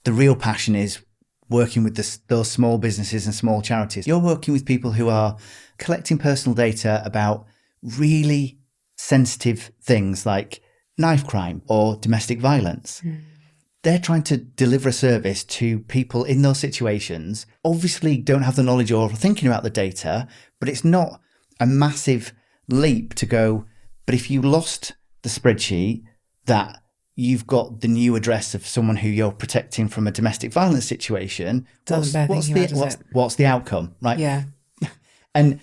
the real passion is working with those small businesses and small charities. You're working with people who are collecting personal data about really sensitive things like knife crime or domestic violence. They're trying to deliver a service to people in those situations, obviously don't have the knowledge or thinking about the data, but it's not a massive leap to go, but if you lost the spreadsheet that you've got the new address of someone who you're protecting from a domestic violence situation, what's the outcome, right? Yeah. And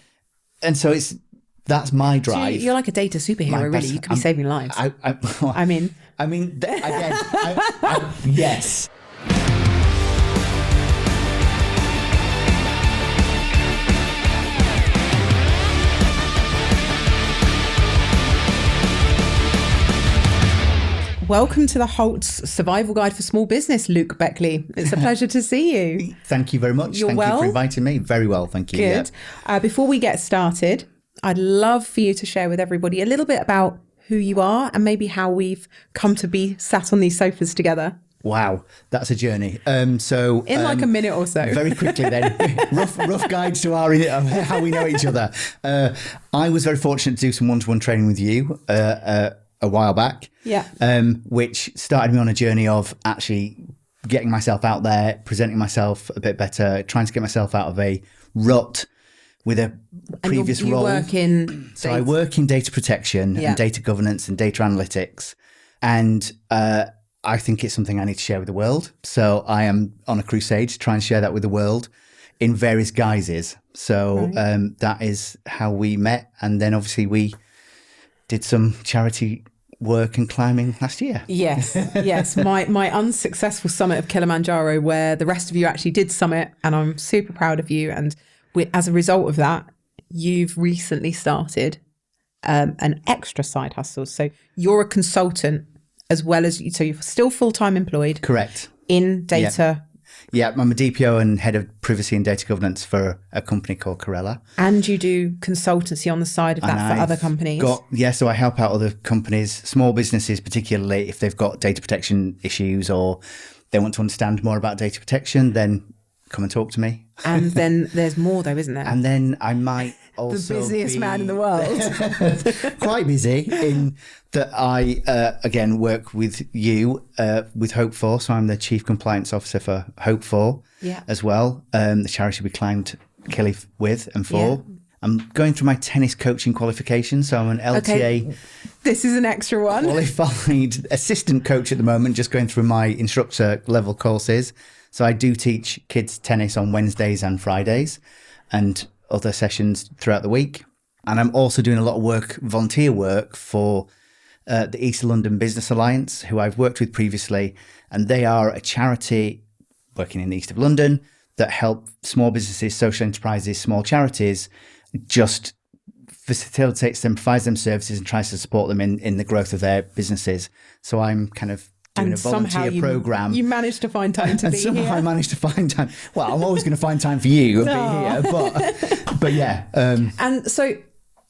so that's my drive. So you're like a data superhero, really. You could be saving lives. I mean, again, yes. Welcome to the HoLT's Survival Guide for Small Business, Luke Beckley. It's a pleasure to see you. Thank you very much. Thank you for inviting me. Very well, thank you. Good. Yeah. Before we get started, I'd love for you to share with everybody a little bit about who you are and maybe how we've come to be sat on these sofas together. Wow, that's a journey. So in like a minute or so. Very quickly then, rough guides to how we know each other. I was very fortunate to do some one-to-one training with you a while back. Yeah. Which started me on a journey of actually getting myself out there, presenting myself a bit better, trying to get myself out of a rut with a previous role. I work in data protection and data governance and data analytics. And I think it's something I need to share with the world. So I am on a crusade to try and share that with the world in various guises. So that is how we met. And then obviously we did some charity work and climbing last year. Yes. My unsuccessful summit of Kilimanjaro, where the rest of you actually did summit, and I'm super proud of you. And as a result of that, you've recently started an extra side hustle. So you're a consultant as well as, so you're still full-time employed. Correct. In data. Yeah, I'm a DPO and head of privacy and data governance for a company called Corella. And you do consultancy on the side of that for other companies? So I help out other companies, small businesses particularly, if they've got data protection issues or they want to understand more about data protection, then come and talk to me. And then there's more though, isn't there? And then I might also the busiest man in the world. Quite busy in that I, again, work with you with HoLT. So I'm the Chief Compliance Officer for HoLT as well. The charity we climbed Kili with and for. Yeah. I'm going through my tennis coaching qualification. So I'm an LTA. Okay. This is an extra one. Qualified assistant coach at the moment, just going through my instructor level courses. So I do teach kids tennis on Wednesdays and Fridays and other sessions throughout the week. And I'm also doing a lot of volunteer work for the East London Business Alliance, who I've worked with previously. And they are a charity working in the East of London that help small businesses, social enterprises, small charities, just facilitates them, provides them services and tries to support them in the growth of their businesses. So I'm kind of doing a volunteer program. You managed to find time to be here. Somehow I managed to find time. Well, I'm always going to find time for you to be here, but yeah. And so,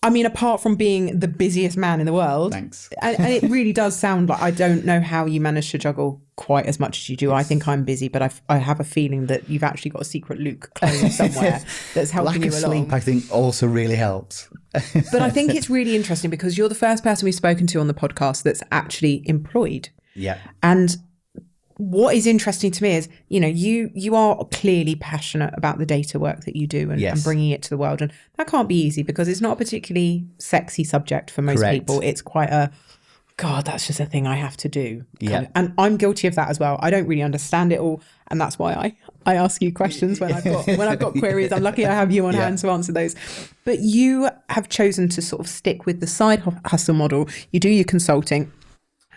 I mean, apart from being the busiest man in the world, thanks. And it really does sound like, I don't know how you manage to juggle quite as much as you do. I think I'm busy, but I have a feeling that you've actually got a secret Luke clone somewhere that's helping you along. Lack of sleep, I think, also really helps. But I think it's really interesting because you're the first person we've spoken to on the podcast that's actually employed. Yeah. And what is interesting to me is, you are clearly passionate about the data work that you do and bringing it to the world. And that can't be easy because it's not a particularly sexy subject for most people. It's quite God, that's just a thing I have to do. Yeah. And I'm guilty of that as well. I don't really understand it all. And that's why I ask you questions when I've got queries. I'm lucky I have you on hand to answer those. But you have chosen to sort of stick with the side hustle model. You do your consulting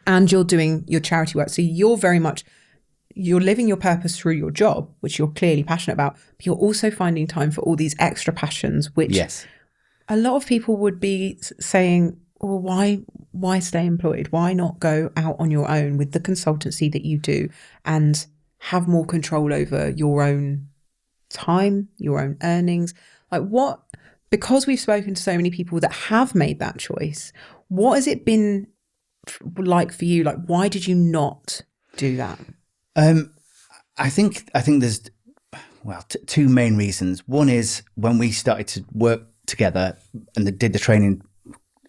and you're doing your charity work. So you're living your purpose through your job, which you're clearly passionate about, but you're also finding time for all these extra passions, which a lot of people would be saying, well, why stay employed? Why not go out on your own with the consultancy that you do and have more control over your own time, your own earnings? Because we've spoken to so many people that have made that choice, what has it been like for you? Like, why did you not do that? I think there's, well, two main reasons. One is when we started to work together and they did the training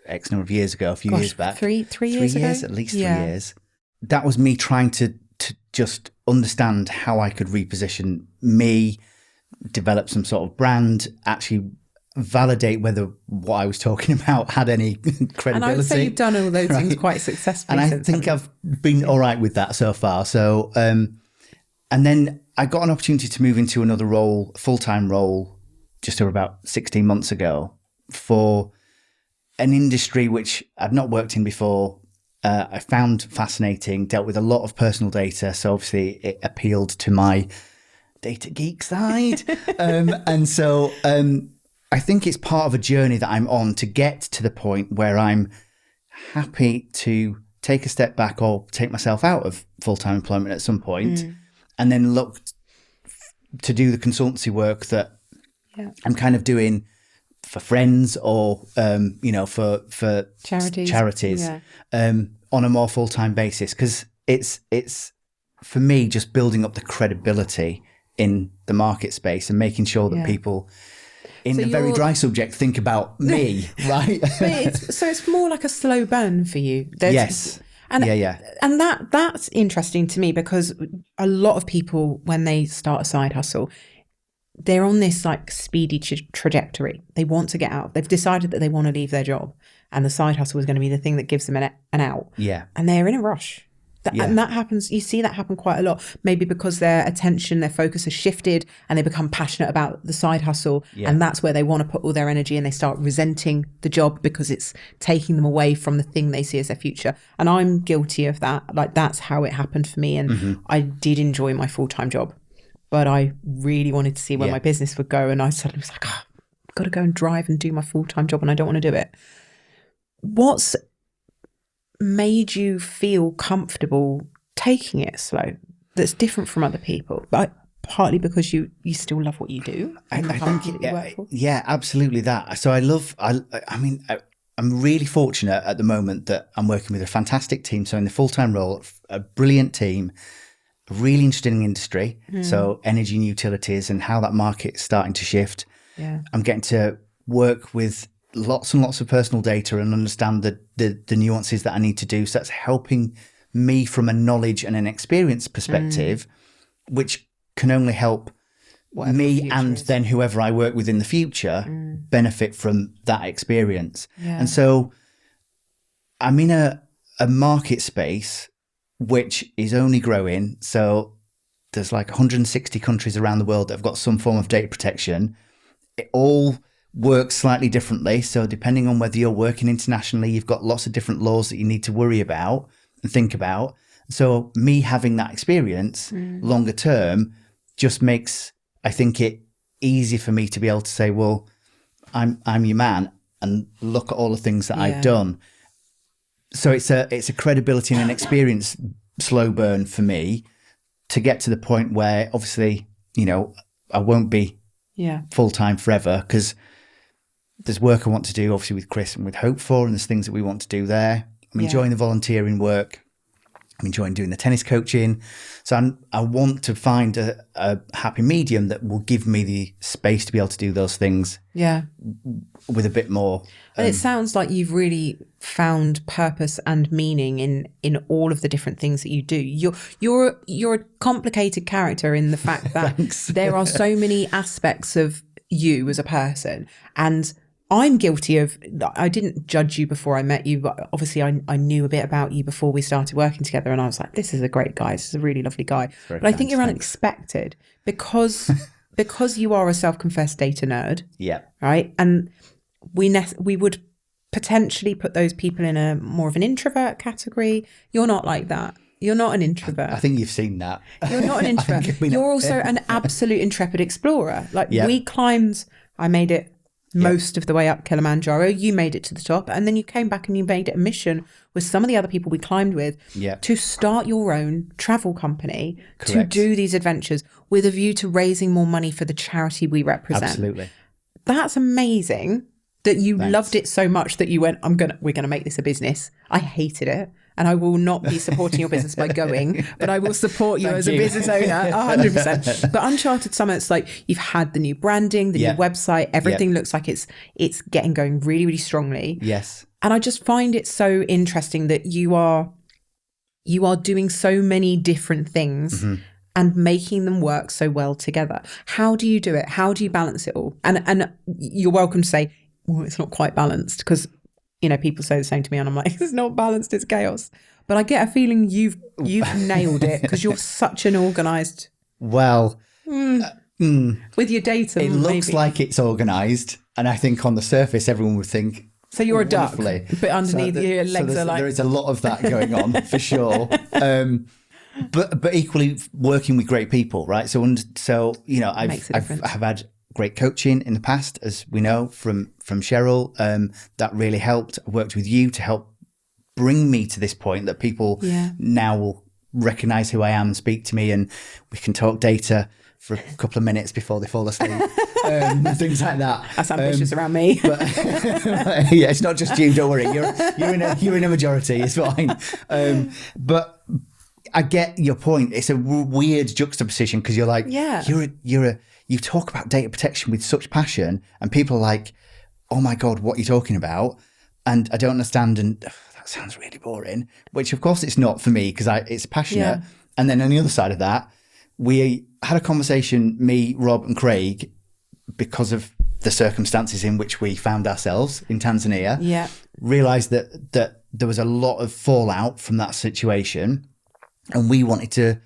X number of years ago, a few years back. Three years ago? At least 3 years. That was me trying to just understand how I could reposition me, develop some sort of brand, actually validate whether what I was talking about had any credibility. And I would say you've done all those things quite successfully. And I think I've been all right with that so far. So, and then I got an opportunity to move into another role, full-time role, just over about 16 months ago for an industry which I'd not worked in before. I found fascinating, dealt with a lot of personal data. So obviously it appealed to my data geek side. And so I think it's part of a journey that I'm on to get to the point where I'm happy to take a step back or take myself out of full-time employment at some point and then look to do the consultancy work that I'm kind of doing for friends or, for charities on a more full-time basis. Because it's for me, just building up the credibility in the market space and making sure that people in a very dry subject think about me, right? So it's more like a slow burn for you. Yes. And that's interesting to me because a lot of people, when they start a side hustle, they're on this like speedy trajectory. They want to get out. They've decided that they want to leave their job and the side hustle is going to be the thing that gives them an out. Yeah. And they're in a rush. And that happens, you see that happen quite a lot, maybe because their attention, their focus has shifted and they become passionate about the side hustle. Yeah. And that's where they want to put all their energy and they start resenting the job because it's taking them away from the thing they see as their future. And I'm guilty of that. Like that's how it happened for me. And I did enjoy my full-time job, but I really wanted to see where my business would go. And I suddenly was like, I've got to go and drive and do my full-time job and I don't want to do it. What's made you feel comfortable taking it slow that's different from other people, but partly because you still love what you do? I think absolutely that. So I'm really fortunate at the moment that I'm working with a fantastic team. So in the full-time role, a brilliant team, really interested in industry. So energy and utilities and how that market's starting to shift. I'm getting to work with lots and lots of personal data and understand the nuances that I need to do. So that's helping me from a knowledge and an experience perspective, which can only help me and then whoever I work with in the future benefit from that experience. And so I'm in a market space which is only growing. So there's like 160 countries around the world that have got some form of data protection. It all works slightly differently. So depending on whether you're working internationally, you've got lots of different laws that you need to worry about and think about. So me having that experience longer term just makes, I think, it easy for me to be able to say, well, I'm your man and look at all the things that I've done. So it's a credibility and an experience slow burn for me to get to the point where obviously, I won't be full-time forever because there's work I want to do, obviously, with Chris and with Hope for, and there's things that we want to do there. I'm enjoying the volunteering work. I'm enjoying doing the tennis coaching. So I want to find a happy medium that will give me the space to be able to do those things with a bit more. And it sounds like you've really found purpose and meaning in all of the different things that you do. You're a complicated character in the fact that there are so many aspects of you as a person. And I'm guilty of, I didn't judge you before I met you, but obviously I knew a bit about you before we started working together. And I was like, this is a great guy. This is a really lovely guy. But I think you're unexpected because you are a self-confessed data nerd. Yeah. Right. And we would potentially put those people in a more of an introvert category. You're not like that. You're not an introvert. I think you've seen that. You're not an introvert. You're also an absolute intrepid explorer. Like we climbed, I made it most of the way up Kilimanjaro. You made it to the top, and then you came back and you made it a mission with some of the other people we climbed with to start your own travel company to do these adventures with a view to raising more money for the charity we represent. Absolutely. That's amazing that you loved it so much that you went, we're gonna make this a business. I hated it. and I will not be supporting your business by going, but I will support you as a business owner 100%. But Uncharted Summit's like, you've had the new branding, the new website, everything looks like it's getting going really, really strongly. Yes. And I just find it so interesting that you are doing so many different things and making them work so well together. How do you do it? How do you balance it all? And you're welcome to say, well, it's not quite balanced, because, you know, people say the same to me and I'm like, it's not balanced, it's chaos. But I get a feeling you've nailed it, because you're such an organised... Well... with your data, it looks like it's organised, and I think on the surface everyone would think... So you're a duck, but underneath your legs are like... There is a lot of that going on, for sure. But equally working with great people, right? So you know, I've had great coaching in the past, as we know from Cheryl. That really helped. I worked with you to help bring me to this point that people now will recognise who I am and speak to me, and we can talk data for a couple of minutes before they fall asleep, things like that. That's ambitious around me. But, yeah, it's not just you. Don't worry, you're in a majority. It's fine. But I get your point. It's a weird juxtaposition, because you're like, you talk about data protection with such passion, and people are like, oh my God, what are you talking about? And I don't understand. And that sounds really boring, which of course it's not for me, because it's passionate. Yeah. And then on the other side of that, we had a conversation, me, Rob and Craig, because of the circumstances in which we found ourselves in Tanzania. Yeah. Realised that there was a lot of fallout from that situation. And we wanted to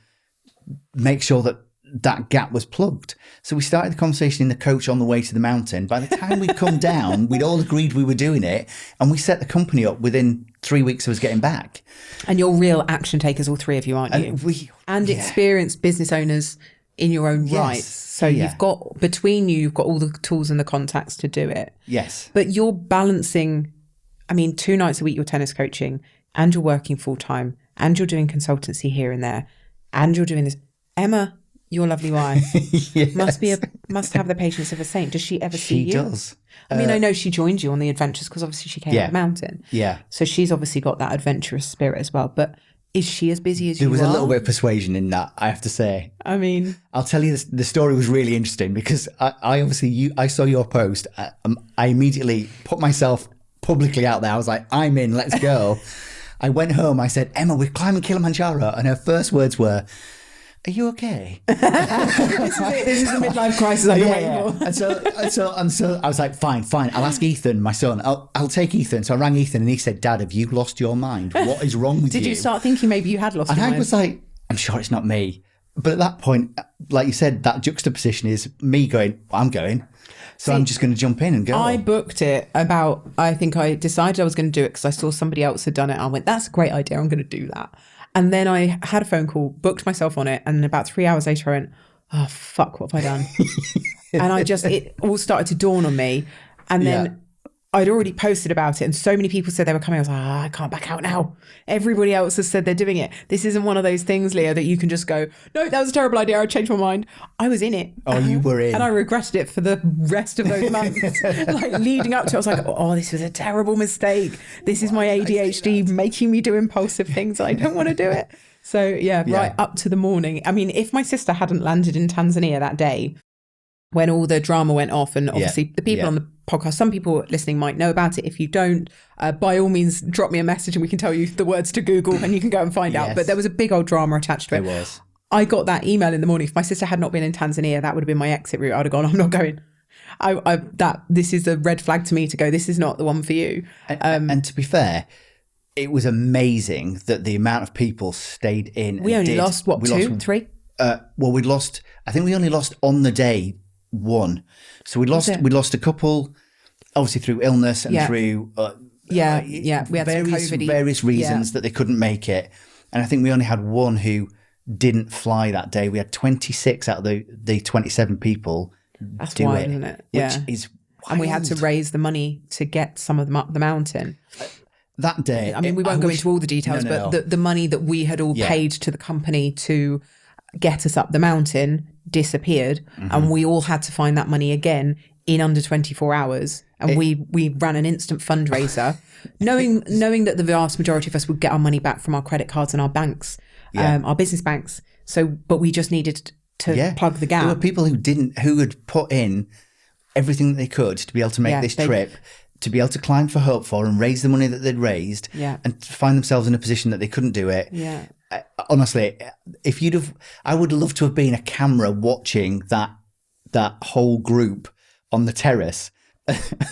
make sure that gap was plugged. So we started the conversation in the coach on the way to the mountain. By the time we'd come down, we'd all agreed we were doing it. And we set the company up within 3 weeks of us getting back. And you're real action takers, all three of you, aren't you? And experienced business owners in your own right. So you've got, between you've got all the tools and the contacts to do it. Yes. But you're balancing, 2 nights a week you're tennis coaching, and you're working full time, and you're doing consultancy here and there, and you're doing this. Emma, your lovely wife, must have the patience of a saint. Does she ever see you? She does. I know she joined you on the adventures, because obviously she came up the mountain. Yeah. So she's obviously got that adventurous spirit as well. But is she as busy as you are? There was a little bit of persuasion in that, I have to say. I'll tell you, the story was really interesting, because I saw your post. I immediately put myself publicly out there. I was like, I'm in, let's go. I went home, I said, Emma, we're climbing Kilimanjaro. And her first words were, are you okay? This is a midlife crisis I've been waiting for. And so I was like, fine. I'll ask Ethan, my son. I'll take Ethan. So I rang Ethan, and he said, Dad, have you lost your mind? What is wrong with you? Did you start thinking maybe you had lost your mind? And I was like, I'm sure it's not me. But at that point, like you said, that juxtaposition is me going, I'm going. So I'm just going to jump in and go. I booked it I think I decided I was going to do it because I saw somebody else had done it. I went, that's a great idea. I'm going to do that. And then I had a phone call, booked myself on it. And about 3 hours later, I went, oh, fuck, what have I done? And it all started to dawn on me. And then I'd already posted about it, and so many people said they were coming. I was like, I can't back out now. Everybody else has said they're doing it. This isn't one of those things, Leah, that you can just go, no, that was a terrible idea. I changed my mind. I was in it. Oh, you were in. And I regretted it for the rest of those months. Like leading up to it, I was like, oh, this was a terrible mistake. This is my ADHD making me do impulsive things. I don't want to do it. So right up to the morning. If my sister hadn't landed in Tanzania that day, when all the drama went off, and obviously the people on the podcast, some people listening might know about it. If you don't, by all means, drop me a message and we can tell you the words to Google and you can go and find out. But there was a big old drama attached to it. There was. I got that email in the morning. If my sister had not been in Tanzania, that would have been my exit route. I'd have gone, I'm not going. This is a red flag to me to go, this is not the one for you. And to be fair, it was amazing that the amount of people stayed in. We only lost, what, 2, 3? Well, we lost, I think we only lost on the day 1. So we lost a couple, obviously through illness and through we had various reasons that they couldn't make it. And I think we only had one who didn't fly that day. We had 26 out of the 27 people. That's wild, isn't it? Which is wild. And we had to raise the money to get some of them up the mountain. That day. We won't go into all the details, but the money that we had all paid to the company to get us up the mountain disappeared, and we all had to find that money again in under 24 hours. and we ran an instant fundraiser, knowing that the vast majority of us would get our money back from our credit cards and our banks, our business banks. So, but we just needed to plug the gap. There were people who had put in everything that they could to be able to make this trip, to be able to climb for HoLT for and raise the money that they'd raised, and to find themselves in a position that they couldn't do it. Yeah. Honestly, I would love to have been a camera watching that whole group on the terrace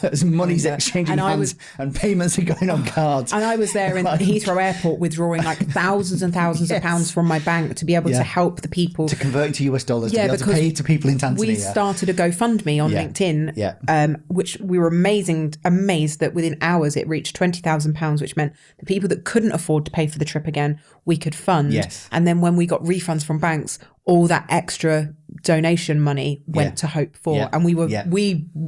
as money's exchanging hands and payments are going on cards. And I was there in Heathrow Airport withdrawing like thousands and thousands of pounds from my bank to be able to help the people. To convert to US dollars, to be able to pay to people in Tanzania. We started a GoFundMe on LinkedIn, which we were amazed that within hours it reached £20,000, which meant the people that couldn't afford to pay for the trip again, we could fund. Yes. And then when we got refunds from banks, all that extra donation money went to HoLT for, and we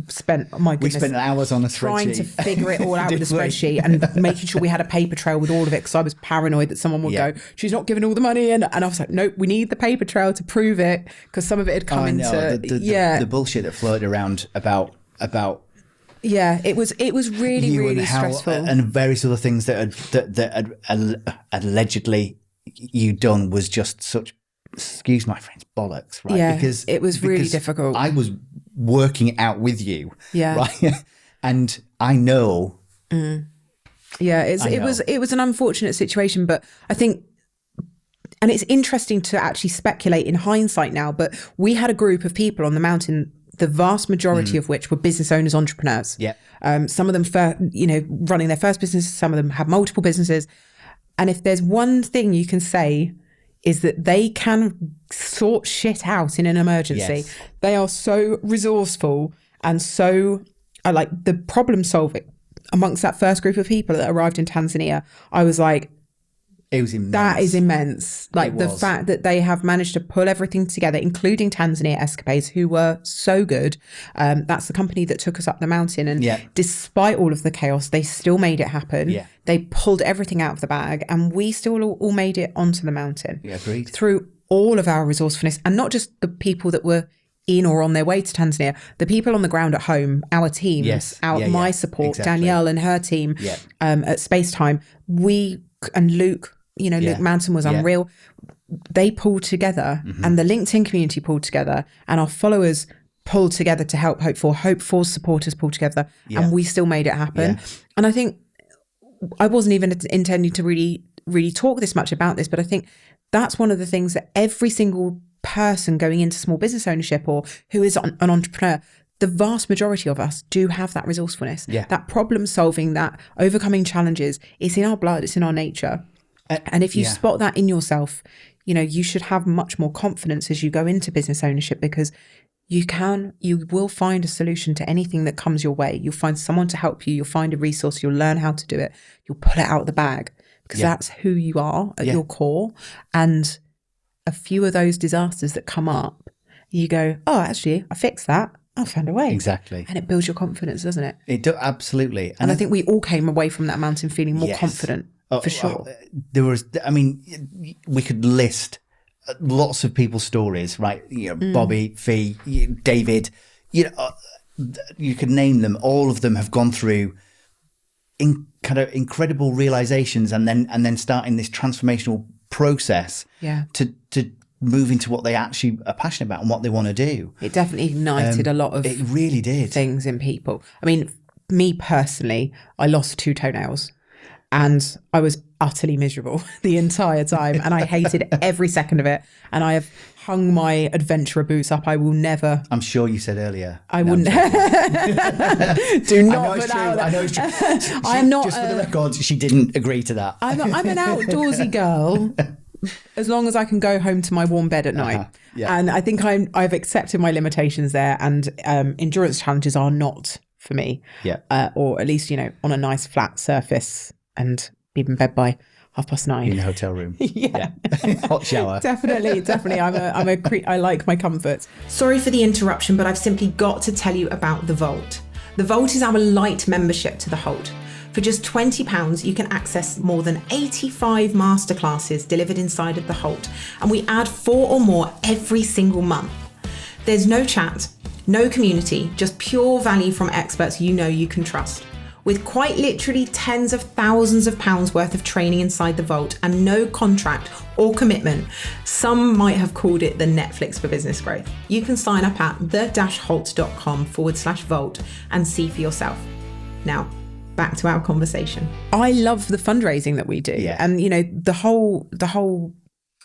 spent we spent hours on a spreadsheet trying to figure it all out with a spreadsheet and making sure we had a paper trail with all of it, because I was paranoid that someone would go, she's not giving all the money in, and I was like, nope, we need the paper trail to prove it, because some of it had come into the bullshit that floated around about it was really stressful, and various other things that had allegedly you done was just such, excuse my French, bollocks, right? Yeah, because it was really difficult. I was working it out with you, right? And I know. It was an unfortunate situation, but I think, and it's interesting to actually speculate in hindsight now, but we had a group of people on the mountain, the vast majority of which were business owners, entrepreneurs. Yeah. Some of them, running their first business, some of them have multiple businesses. And if there's one thing you can say, is that they can sort shit out in an emergency. Yes. They are so resourceful and so, I like the problem solving amongst that first group of people that arrived in Tanzania. I was like, it was immense. That is immense. Like the fact that they have managed to pull everything together, including Tanzania Escapades, who were so good. That's the company that took us up the mountain. And despite all of the chaos, they still made it happen. Yeah. They pulled everything out of the bag, and we still all made it onto the mountain. Yeah, agreed. Through all of our resourcefulness, and not just the people that were in or on their way to Tanzania, the people on the ground at home, our teams, my support, Danielle and her team at Spacetime, and Luke, Luke Manson was unreal. They pulled together, and the LinkedIn community pulled together, and our followers pulled together to help HoLT4's supporters pulled together, and we still made it happen. And I think I wasn't even intending to really talk this much about this, but I think that's one of the things that every single person going into small business ownership or who is an entrepreneur, the vast majority of us do have that resourcefulness, that problem solving, that overcoming challenges. It's in our blood, it's in our nature. And if you spot that in yourself, you should have much more confidence as you go into business ownership, because you will find a solution to anything that comes your way. You'll find someone to help you. You'll find a resource. You'll learn how to do it. You'll pull it out of the bag, because that's who you are at your core. And a few of those disasters that come up, you go, oh, actually, I fixed that. I found a way. Exactly. And it builds your confidence, doesn't it? It does, absolutely. And I think we all came away from that mountain feeling more confident, for sure. We could list lots of people's stories, right? Bobby, Fee, David, you could name them. All of them have gone through kind of incredible realizations, and then starting this transformational process to move into what they actually are passionate about and what they want to do. It definitely ignited a lot of it really did things in people. I mean, me personally, I lost 2 toenails. And I was utterly miserable the entire time, and I hated every second of it. And I have hung my adventurer boots up. I will never. I'm sure you said earlier. I wouldn't. Do not put out. I know it's true. I'm not. Just for the record, she didn't agree to that. I'm an outdoorsy girl, as long as I can go home to my warm bed at night. And I think I've accepted my limitations there, and endurance challenges are not for me. Or at least on a nice flat surface. And be in bed by 9:30 in a hotel room. Hot shower. Definitely. I like my comforts. Sorry for the interruption, but I've simply got to tell you about the Vault. The Vault is our light membership to the HoLT. For just £20, you can access more than 85 masterclasses delivered inside of the HoLT, and we add 4 or more every single month. There's no chat, No community, just pure value from experts you know you can trust. With quite literally tens of thousands of pounds worth of training inside the vault and no contract or commitment, some might have called it the Netflix for business growth. You can sign up at the-holt.com/vault and see for yourself. Now, back to our conversation. I love the fundraising that we do. Yeah. And, you know, the whole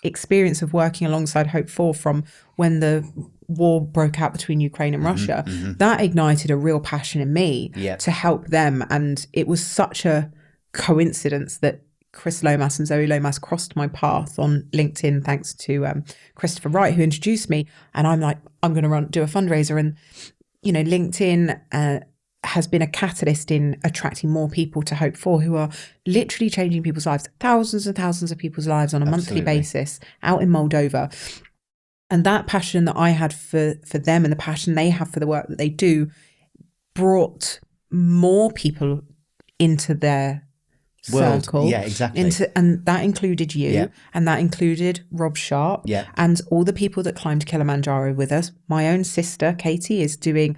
experience of working alongside HoLT from when the war broke out between Ukraine and Russia, that ignited a real passion in me to help them. And it was such a coincidence that Chris Lomas and Zoe Lomas crossed my path on LinkedIn, thanks to Christopher Wright, who introduced me. And I'm like, I'm going to do a fundraiser. And, you know, LinkedIn has been a catalyst in attracting more people to HoLT, who are literally changing people's lives, thousands and thousands of people's lives on a monthly basis out in Moldova. And that passion that I had for them and the passion they have for the work that they do brought more people into their circle. Yeah, exactly. And that included you, and that included Rob Sharp, and all the people that climbed Kilimanjaro with us. My own sister, Katie, is doing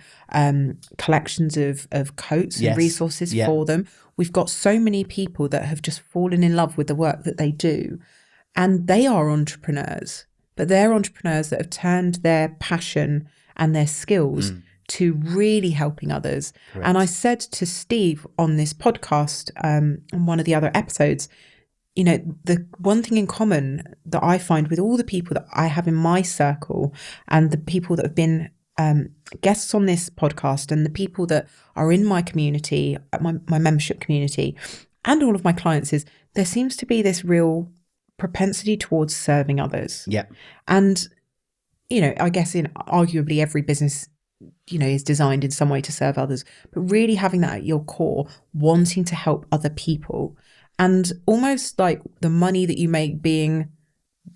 collections of coats and resources for them. We've got so many people that have just fallen in love with the work that they do. And they are entrepreneurs, but they're entrepreneurs that have turned their passion and their skills to really helping others. Correct. And I said to Steve on this podcast, on one of the other episodes, you know, the one thing in common that I find with all the people that I have in my circle and the people that have been guests on this podcast and the people that are in my community, my membership community, and all of my clients is there seems to be this real propensity towards serving others. Yeah. And, you know, I guess in arguably every business, you know, is designed in some way to serve others, but really having that at your core, wanting to help other people, and almost like the money that you make being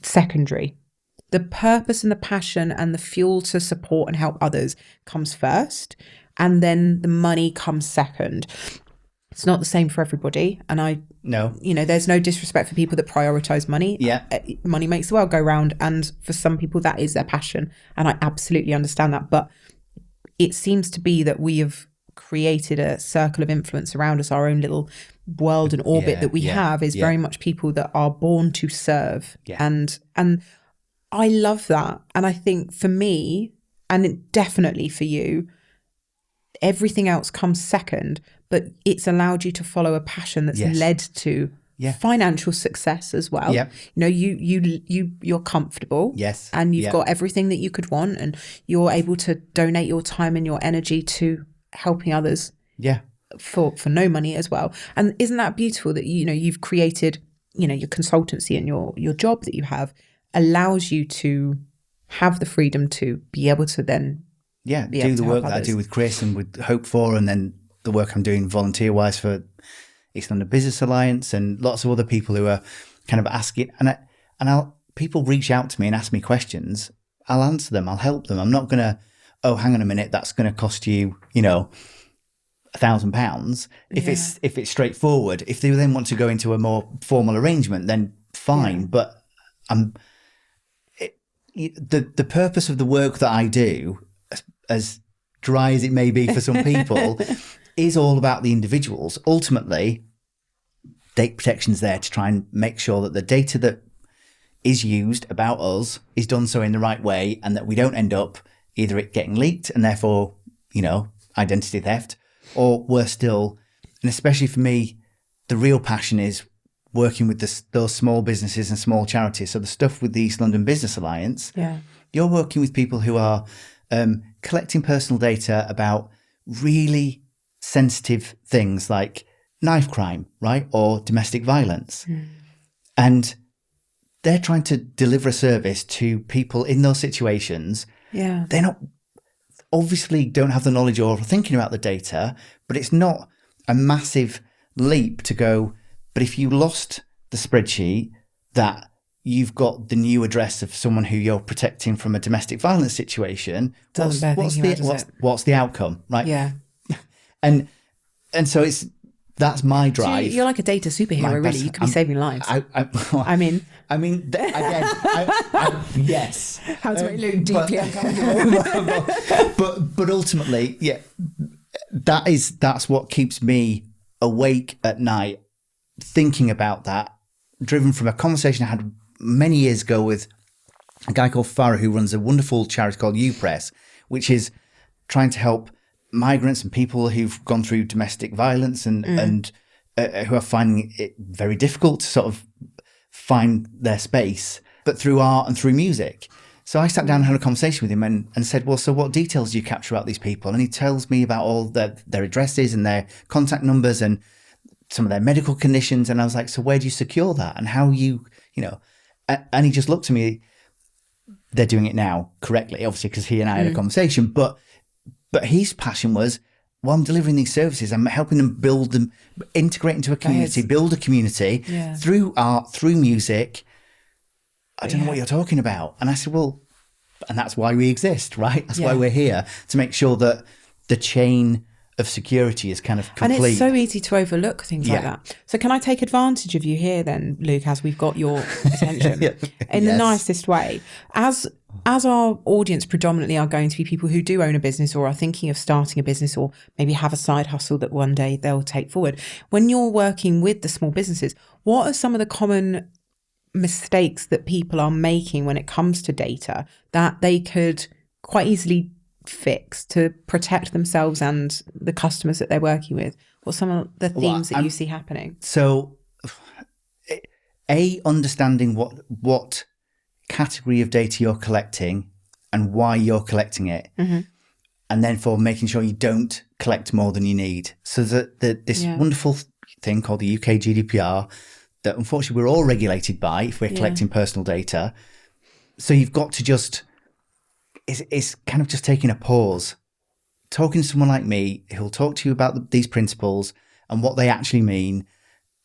secondary. The purpose and the passion and the fuel to support and help others comes first, and then the money comes second. It's not the same for everybody. And you know, there's no disrespect for people that prioritize money. Yeah. Money makes the world go round. And for some people, that is their passion. And I absolutely understand that. But it seems to be that we have created a circle of influence around us. Our own little world and orbit that we have is very much people that are born to serve. Yeah. And I love that. And I think for me, and definitely for you, everything else comes second, but it's allowed you to follow a passion that's led to financial success as well. Yep. You know, you're comfortable. Yes. And you've got everything that you could want, and you're able to donate your time and your energy to helping others. Yeah. For no money as well. And isn't that beautiful that, you know, you've created, you know, your consultancy and your job that you have allows you to have the freedom to be able to then do the work that I do with Chris and with HoLT, and then the work I'm doing volunteer-wise for East London Business Alliance and lots of other people who are kind of asking. People reach out to me and ask me questions. I'll answer them. I'll help them. I'm not going to, hang on a minute, that's going to cost you, you know, £1,000. If it's straightforward. If they then want to go into a more formal arrangement, then fine. But the purpose of the work that I do, as dry as it may be for some people, is all about the individuals. Ultimately, data protection's there to try and make sure that the data that is used about us is done so in the right way, and that we don't end up either it getting leaked and therefore, you know, identity theft, or worse still, and especially for me, the real passion is working with those small businesses and small charities. So the stuff with the East London Business Alliance, you're working with people who are collecting personal data about really sensitive things like knife crime, right? Or domestic violence. And they're trying to deliver a service to people in those situations. Yeah. They're not, obviously don't have the knowledge or thinking about the data, but it's not a massive leap to go, but if you lost the spreadsheet that you've got the new address of someone who you're protecting from a domestic violence situation, what's the outcome, right? Yeah. And so it's That's my drive. So you're like a data superhero, really. You could be saving lives. I mean, again, yes. How to make Luke deeply uncomfortable. but ultimately, yeah, that's what keeps me awake at night, thinking about that, driven from a conversation I had many years ago with a guy called Farah, who runs a wonderful charity called UPress, which is trying to help migrants and people who've gone through domestic violence and who are finding it very difficult to sort of find their space, but through art and through music. So I sat down and had a conversation with him and said, well, so what details do you capture about these people? And he tells me about all their addresses and their contact numbers and some of their medical conditions. And I was like, so where do you secure that? And how you know, and he just looked at me. They're doing it now correctly, obviously, because he and I had a conversation. But his passion was, while I'm delivering these services, I'm helping them build them, integrate into a community, build a community through art, through music. I don't know what you're talking about. And I said, well, and that's why we exist, right? That's why we're here, to make sure that the chain of security is kind of complete. And it's so easy to overlook things like that. So can I take advantage of you here then, Luke, as we've got your attention in the nicest way? As our audience predominantly are going to be people who do own a business or are thinking of starting a business or maybe have a side hustle that one day they'll take forward. When you're working with the small businesses, what are some of the common mistakes that people are making when it comes to data that they could quite easily fix to protect themselves and the customers that they're working with? What are some of the themes that you see happening? So, understanding what category of data you're collecting and why you're collecting it, and then for making sure you don't collect more than you need. So this wonderful thing called the UK GDPR that unfortunately we're all regulated by if we're collecting personal data. So you've got to just, it's kind of just taking a pause, talking to someone like me who'll talk to you about these principles and what they actually mean.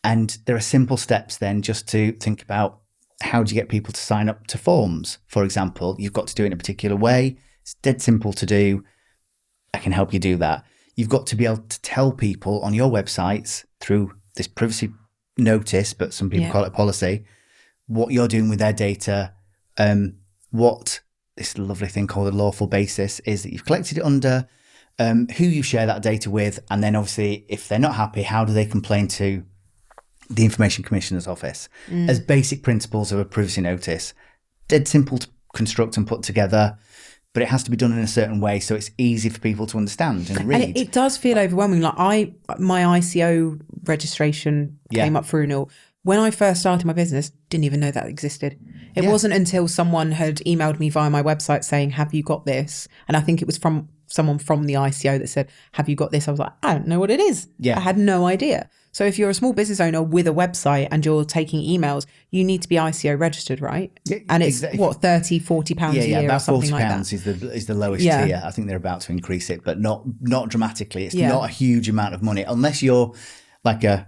And there are simple steps then just to think about, how do you get people to sign up to forms? For example, you've got to do it in a particular way. It's dead simple to do. I can help you do that. You've got to be able to tell people on your websites through this privacy notice, but some people call it policy, what you're doing with their data, what this lovely thing called a lawful basis is that you've collected it under, who you share that data with, and then obviously if they're not happy, how do they complain to the Information Commissioner's Office, as basic principles of a privacy notice. Dead simple to construct and put together, but it has to be done in a certain way so it's easy for people to understand and read. And it does feel overwhelming. Like my ICO registration came up for renewal. When I first started my business, didn't even know that existed. It wasn't until someone had emailed me via my website saying, have you got this? And I think it was from someone from the ICO that said, have you got this? I was like, I don't know what it is. I had no idea. So if you're a small business owner with a website and you're taking emails, you need to be ICO registered, right? And it's what, £30-40 a year or something like that? £40 is the lowest tier. I think they're about to increase it, but not dramatically. It's not a huge amount of money unless you're like a,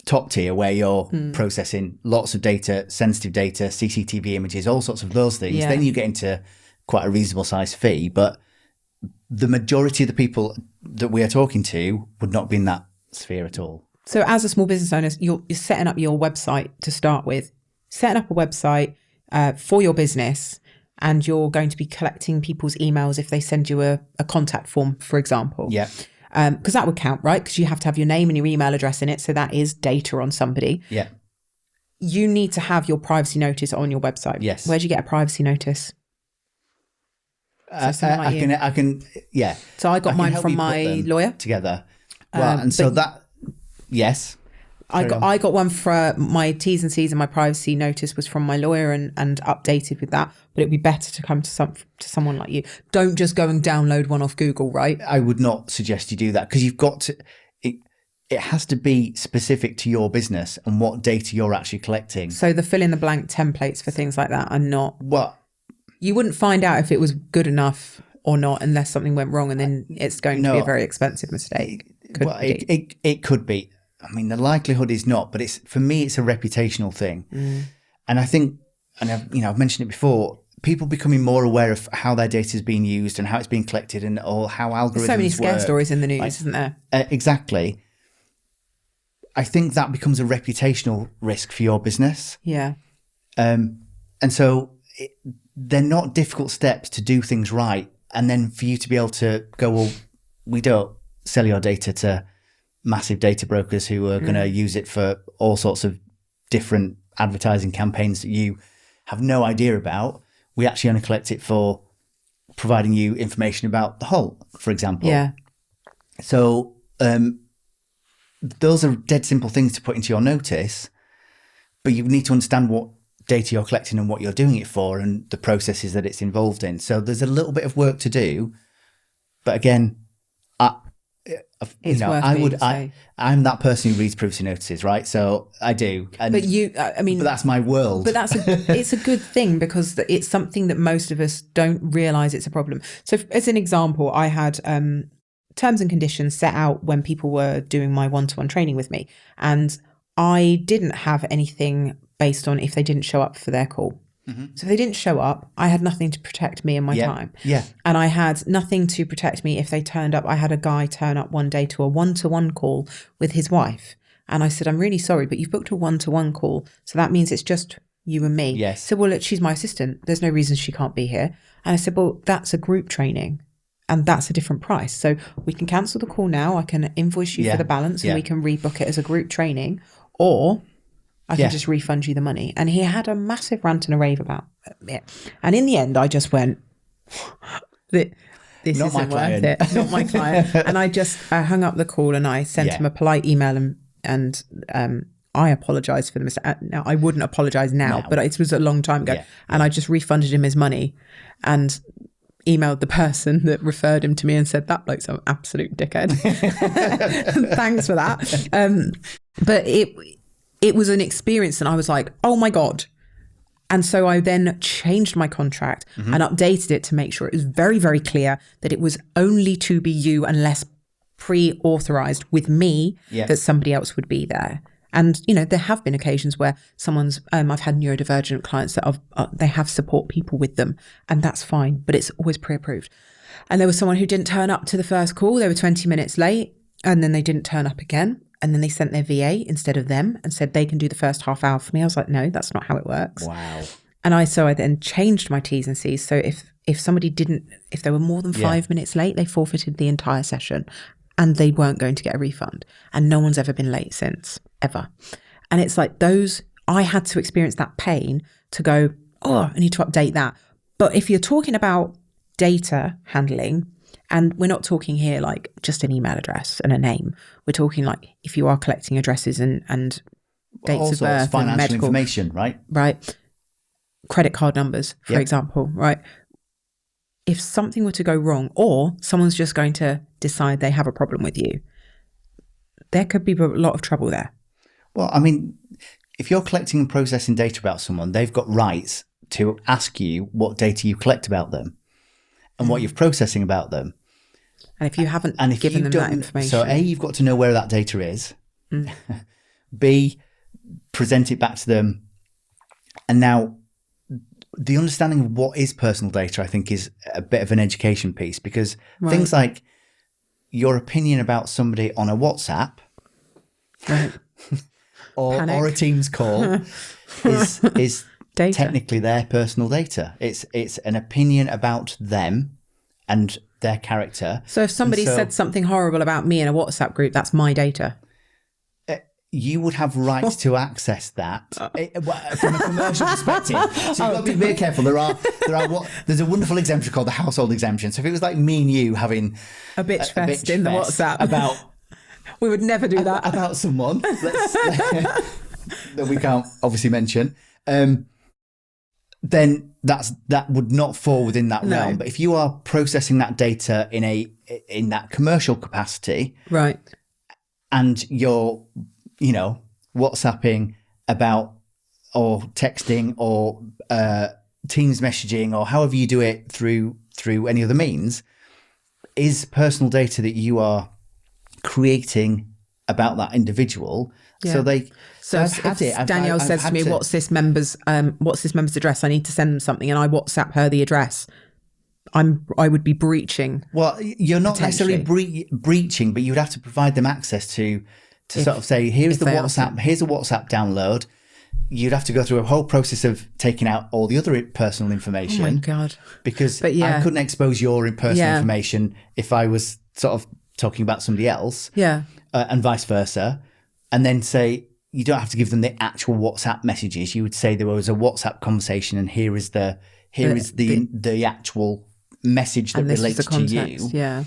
top tier where you're processing lots of data, sensitive data, CCTV images, all sorts of those things. Then you get into quite a reasonable size fee. But the majority of the people that we are talking to would not be in that sphere at all. So as a small business owner, you're setting up your website to start with, setting up a website for your business, and you're going to be collecting people's emails if they send you a contact form, for example. Yeah. Because that would count, right? Because you have to have your name and your email address in it. So that is data on somebody. Yeah. You need to have your privacy notice on your website. Yes. Where do you get a privacy notice? So I can. So I got mine from my lawyer. Together. Well, and so that, yes. I got one for my T's and C's, and my privacy notice was from my lawyer and updated with that. But it'd be better to come to someone like you. Don't just go and download one off Google, right? I would not suggest you do that, because you've got to. It has to be specific to your business and what data you're actually collecting. So the fill in the blank templates for things like that are not. What? You wouldn't find out if it was good enough or not unless something went wrong, and then it's going to be a very expensive mistake. It could be. I mean, the likelihood is not, but for me, it's a reputational thing. And I think, and I've mentioned it before, people becoming more aware of how their data is being used and how it's being collected and all how algorithms work. There's so many scare stories in the news, isn't there? Exactly. I think that becomes a reputational risk for your business. Yeah. And so they're not difficult steps to do things right. And then for you to be able to go, well, we don't sell your data to massive data brokers who are going to use it for all sorts of different advertising campaigns that you have no idea about. We actually only collect it for providing you information about the HoLT, for example. Yeah. So those are dead simple things to put into your notice, but you need to understand what data you're collecting and what you're doing it for and the processes that it's involved in. So there's a little bit of work to do, but again, I'm that person who reads privacy notices, right? So I do. And, but that's my world. But it's a good thing because it's something that most of us don't realize it's a problem. So as an example, I had terms and conditions set out when people were doing my one-to-one training with me. And I didn't have anything based on if they didn't show up for their call. Mm-hmm. So if they didn't show up, I had nothing to protect me and my time. Yeah. And I had nothing to protect me if they turned up. I had a guy turn up one day to a one-to-one call with his wife. And I said, I'm really sorry, but you've booked a one-to-one call. So that means it's just you and me. Yes. So, well, look, she's my assistant. There's no reason she can't be here. And I said, well, that's a group training. And that's a different price. So we can cancel the call now. I can invoice you for the balance and we can rebook it as a group training, or I can just refund you the money. And he had a massive rant and a rave about it. And in the end, I just went, this isn't worth it. Not my client. And I hung up the call and I sent him a polite email and I apologise for the mistake. Now, I wouldn't apologise now, but it was a long time ago. Yeah. And I just refunded him his money and emailed the person that referred him to me and said, that bloke's an absolute dickhead. Thanks for that. But it was an experience and I was like, oh my God. And so I then changed my contract and updated it to make sure it was very, very clear that it was only to be you unless pre-authorized with me that somebody else would be there. And, you know, there have been occasions where someone's, I've had neurodivergent clients that they have support people with them and that's fine, but it's always pre-approved. And there was someone who didn't turn up to the first call. They were 20 minutes late and then they didn't turn up again. And then they sent their VA instead of them and said they can do the first half hour for me. I was like, no, that's not how it works. Wow. And I then changed my T's and C's. So if somebody if they were more than 5 minutes late, they forfeited the entire session and they weren't going to get a refund. And no one's ever been late since, ever. And it's like I had to experience that pain to go, oh, I need to update that. But if you're talking about data handling, and we're not talking here like just an email address and a name. We're talking like if you are collecting addresses and dates also, of birth, financial and medical information, right? Right. Credit card numbers, for example, right? If something were to go wrong or someone's just going to decide they have a problem with you, there could be a lot of trouble there. Well, I mean, if you're collecting and processing data about someone, they've got rights to ask you what data you collect about them and what you're processing about them. And if you haven't given them that information. So A, you've got to know where that data is. B, present it back to them. And now the understanding of what is personal data, I think, is a bit of an education piece because things like your opinion about somebody on a WhatsApp or a Teams call is technically their personal data. It's an opinion about them and their character. So if somebody said something horrible about me in a WhatsApp group, that's my data. You would have rights to access that from a commercial perspective. So you've got to be very careful. There's a wonderful exemption called the household exemption. So if it was like me and you having a bitch fest in the WhatsApp about, we would never do that about someone that we can't obviously mention. Then that would not fall within that realm. But if you are processing that data in that commercial capacity, right, and you're WhatsApping about or texting or Teams messaging or however you do it through any other means, is personal data that you are creating about that individual. Yeah. So Danielle says to me, what's this member's address? I need to send them something, and I WhatsApp her the address. I would be breaching. Well, you're not necessarily breaching, but you would have to provide them access to to sort of say, here's a WhatsApp download. You'd have to go through a whole process of taking out all the other personal information. Oh my God. Because I couldn't expose your personal information if I was sort of talking about somebody else. Yeah. And vice versa. And then say, you don't have to give them the actual WhatsApp messages. You would say there was a WhatsApp conversation and here is the actual message that relates to you. Yeah.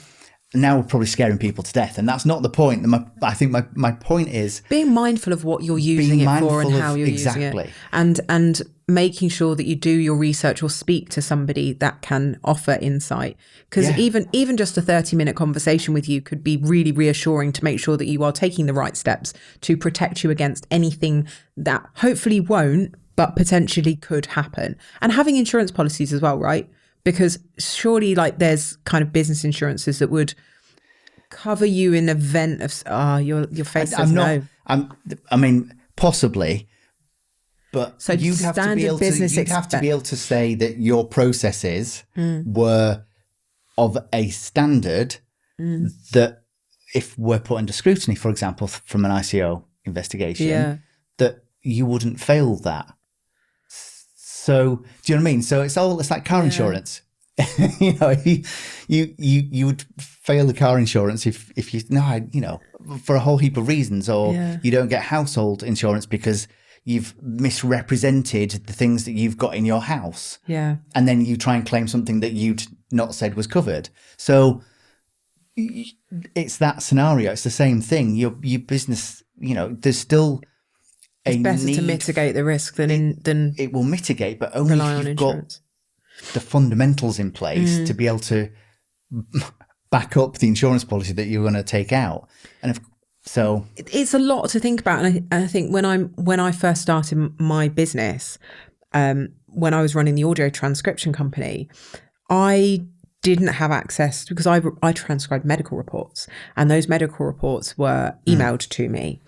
Now we're probably scaring people to death, and that's not the point. I think my point is being mindful of what you're using it for and how you're using it, and making sure that you do your research or speak to somebody that can offer insight. Because even just a 30-minute conversation with you could be really reassuring to make sure that you are taking the right steps to protect you against anything that hopefully won't, but potentially could happen. And having insurance policies as well, right? Because surely like there's kind of business insurances that would cover you in event of, your face says no. I mean, possibly, but so you'd have to be able to say that your processes were of a standard that if we're put under scrutiny, for example, from an ICO investigation, that you wouldn't fail that. So do you know what I mean? So it's like car insurance. You would fail the car insurance if you for a whole heap of reasons, or you don't get household insurance because you've misrepresented the things that you've got in your house. Yeah. And then you try and claim something that you'd not said was covered. So it's that scenario. It's the same thing. Your business, there's still it's better to mitigate the risk than it will mitigate, but only if you've got the fundamentals in place to be able to back up the insurance policy that you're going to take out. And so it's a lot to think about. And I think when I first started my business, when I was running the audio transcription company, I didn't have access because I transcribed medical reports, and those medical reports were emailed to me.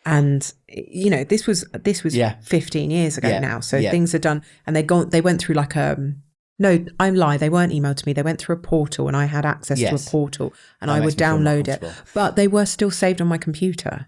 And this was 15 years ago now. So things are done, and they went through like no, I'm lying. They weren't emailed to me. They went through a portal, and I had access to a portal, and I would download it. But they were still saved on my computer.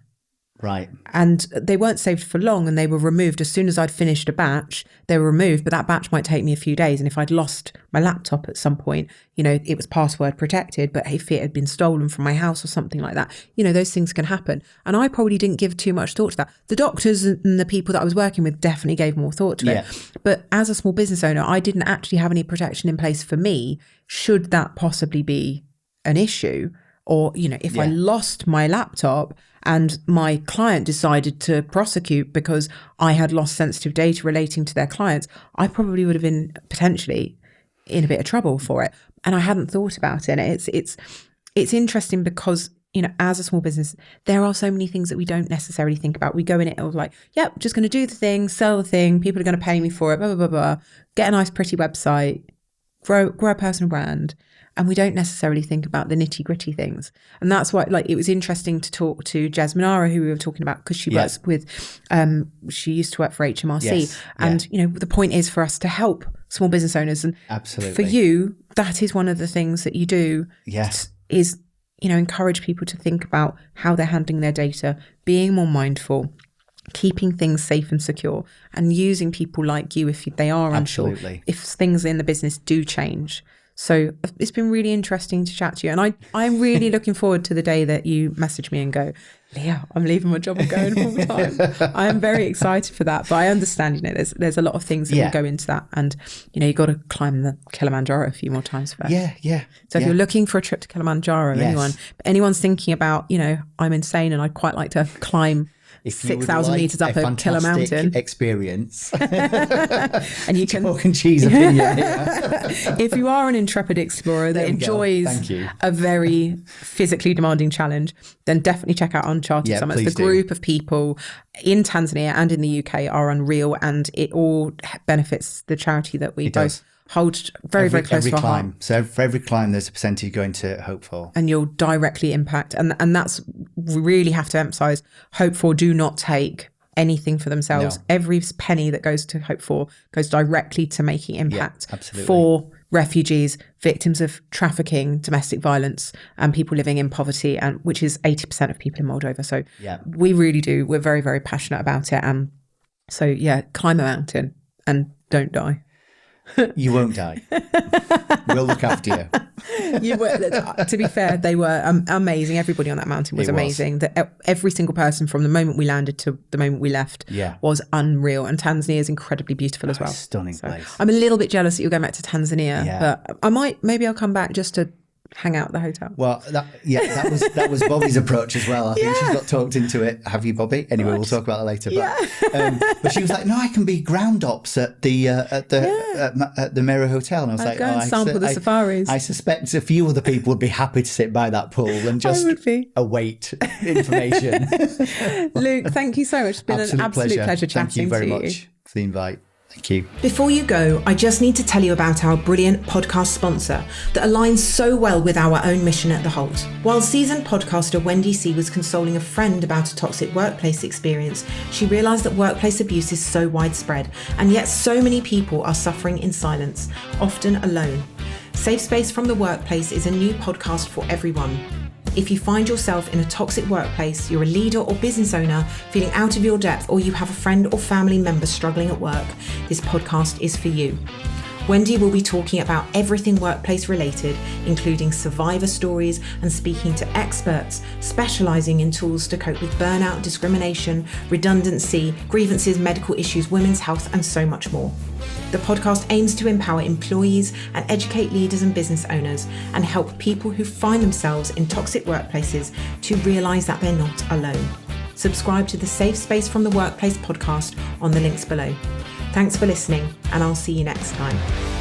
Right. And they weren't saved for long, and they were removed as soon as I'd finished a batch. They were removed, but that batch might take me a few days. And if I'd lost my laptop at some point, it was password protected, but if it had been stolen from my house or something like that, those things can happen. And I probably didn't give too much thought to that. The doctors and the people that I was working with definitely gave more thought to it. But as a small business owner, I didn't actually have any protection in place for me, should that possibly be an issue. Or, if I lost my laptop and my client decided to prosecute because I had lost sensitive data relating to their clients, I probably would have been potentially in a bit of trouble for it. And I hadn't thought about it. It's interesting because, as a small business, there are so many things that we don't necessarily think about. We go in it like, just going to do the thing, sell the thing, people are going to pay me for it, blah, blah, blah, blah, get a nice, pretty website, grow a personal brand. And we don't necessarily think about the nitty gritty things. And that's why, it was interesting to talk to Jez Manara, who we were talking about, because she works with, she used to work for HMRC. Yes. And, the point is for us to help small business owners. And absolutely, for you, that is one of the things that you do. Yes. Is, encourage people to think about how they're handling their data, being more mindful, keeping things safe and secure, and using people like you if they are unsure, if things in the business do change. So it's been really interesting to chat to you. And I'm really looking forward to the day that you message me and go, Leah, I'm leaving my job and going full time. I am very excited for that. But I understand, there's a lot of things that will go into that. And, you've got to climb the Kilimanjaro a few more times first. Yeah. So if you're looking for a trip to Kilimanjaro, anyone's thinking about, I'm insane and I'd quite like to climb 6,000 meters up a killer mountain experience, and you can chalk and cheese opinion. If you are an intrepid explorer that enjoys a very physically demanding challenge, then definitely check out Uncharted Summits. The group of people in Tanzania and in the UK are unreal, and it all benefits the charity that we both hold very, very close to our heart. So for every climb, there's a percentage going to Hope For. And you'll directly impact. And that's, we really have to emphasize, Hope For do not take anything for themselves. No. Every penny that goes to Hope For goes directly to making impact for refugees, victims of trafficking, domestic violence, and people living in poverty, and which is 80% of people in Moldova. So we really do. We're very, very passionate about it. And so, yeah, climb a mountain and don't die. You won't die. We'll look after you. You were, to be fair, they were amazing. Everybody on that mountain was amazing. Every single person from the moment we landed to the moment we left was unreal. And Tanzania is incredibly beautiful as well. Stunning place. I'm a little bit jealous that you're going back to Tanzania, but maybe I'll come back just to hang out at the hotel. Well, that was Bobby's approach as well. I think she's got talked into it. Have you, Bobby? Anyway, we'll talk about that later. But she was like, "No, I can be ground ops at the Mirror Hotel." And I was like, go and sample the safaris. I suspect a few other people would be happy to sit by that pool and just await information. Luke, thank you so much. It's been an absolute pleasure chatting to you. Thank you very much for the invite. Thank you. Before you go, I just need to tell you about our brilliant podcast sponsor that aligns so well with our own mission at the HoLT. While seasoned podcaster Wendy C was consoling a friend about a toxic workplace experience, she realised that workplace abuse is so widespread, and yet so many people are suffering in silence, often alone. Safe Space from the Workplace is a new podcast for everyone. If you find yourself in a toxic workplace, you're a leader or business owner feeling out of your depth, or you have a friend or family member struggling at work, this podcast is for you. Wendy will be talking about everything workplace related, including survivor stories and speaking to experts specialising in tools to cope with burnout, discrimination, redundancy, grievances, medical issues, women's health, and so much more. The podcast aims to empower employees and educate leaders and business owners, and help people who find themselves in toxic workplaces to realise that they're not alone. Subscribe to the Safe Space from the Workplace podcast on the links below. Thanks for listening, and I'll see you next time.